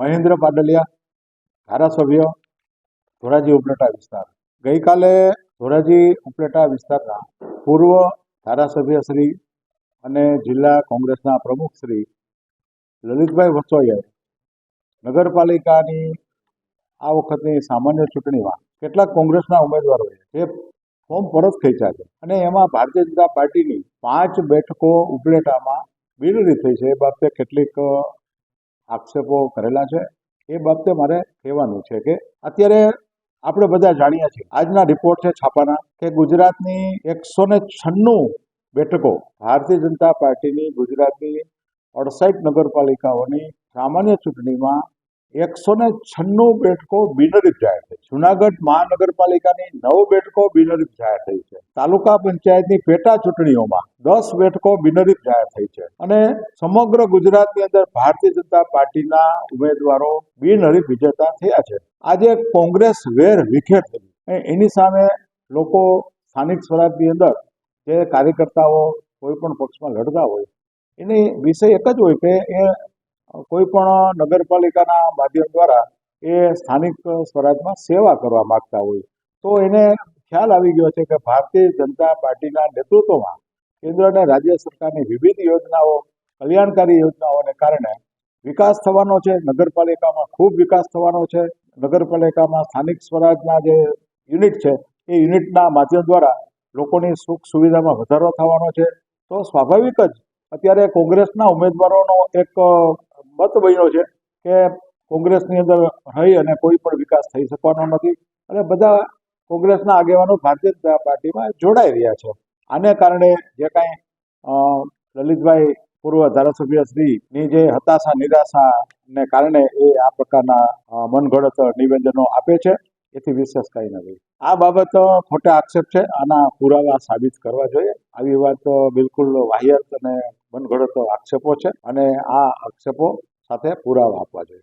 મહેન્દ્ર પાડલિયા, ધારાસભ્ય ધોરાજી ઉપલેટા વિસ્તાર. ગઈકાલે ધોરાજી ઉપલેટા વિસ્તારના પૂર્વ ધારાસભ્ય શ્રી અને જિલ્લા કોંગ્રેસના પ્રમુખ શ્રી લલિતભાઈ વસોયાએ નગરપાલિકાની આ વખતની સામાન્ય ચૂંટણીમાં કેટલાક કોંગ્રેસના ઉમેદવારોએ જે ફોર્મ પરત ખેંચ્યા છે અને એમાં ભારતીય જનતા પાર્ટીની 5 બેઠકો ઉપલેટામાં બિનહરીફ થઈ છે. એ બાબતે કેટલીક આક્ષેપો કરેલા છે. એ બાબતે મારે કહેવાનું છે કે અત્યારે આપણે બધા જાણીએ છીએ, આજના રિપોર્ટ છે છાપાના, કે ગુજરાતની 196 બેઠકો ભારતીય જનતા પાર્ટીની ગુજરાતની 68 નગરપાલિકાઓની સામાન્ય ચૂંટણીમાં 196 બેઠકો બિનહરીફ જાહેર થઈ. જુનાગઢ મહાનગરપાલિકાની 9 બેઠકો બિનહરીફ જાહેર થઈ છે. તાલુકા પંચાયતની પેટા ચૂંટણીઓમાં 10 બેઠકો બિનહરીફ જાહેર થઈ છે અને સમગ્ર ગુજરાતની અંદર ભારતીય જનતા પાર્ટીના ઉમેદવારો બિનહરીફ વિજેતા થયા છે. આજે કોંગ્રેસ વેર વિખેર થઈ, એની સામે લોકો સ્થાનિક સ્વરાજની અંદર જે કાર્યકર્તાઓ કોઈ પણ પક્ષમાં લડતા હોય એની વિષય એક જ હોય કે એ કોઈ પણ નગરપાલિકાના માધ્યમ દ્વારા એ સ્થાનિક સ્વરાજમાં સેવા કરવા માંગતા હોય તો એને ખ્યાલ આવી ગયો છે કે ભારતીય જનતા પાર્ટીના નેતૃત્વમાં કેન્દ્ર અને રાજ્ય સરકારની વિવિધ યોજનાઓ, કલ્યાણકારી યોજનાઓને કારણે વિકાસ થવાનો છે. નગરપાલિકામાં ખૂબ વિકાસ થવાનો છે. નગરપાલિકામાં સ્થાનિક સ્વરાજના જે યુનિટ છે એ યુનિટના માધ્યમ દ્વારા લોકોની સુખ સુવિધામાં વધારો થવાનો છે. તો સ્વાભાવિક જ અત્યારે કોંગ્રેસના ઉમેદવારોનો એક મત બન્યો છે કે કોંગ્રેસની અંદર રહી અને કોઈ પણ વિકાસ થઈ શકવાનો નથી અને બધા કોંગ્રેસના આગેવાનો ભારતીય જનતા પાર્ટીમાં જોડાઈ રહ્યા છે. આને કારણે જે કાંઈ લલિતભાઈ પૂર્વ ધારાસભ્ય શ્રીની જે હતાશા નિરાશાને કારણે એ આ પ્રકારના મનગઢત નિવેદનો આપે છે, એથી વિશેષ કંઈ નથી. આ બાબત ખોટા આક્ષેપ છે, આના પુરાવા સાબિત કરવા જોઈએ. આવી વાત બિલકુલ વાહિયાત અને મનગઢત આક્ષેપો છે અને આ આક્ષેપો સાથે પુરાવા આપવા જોઈએ.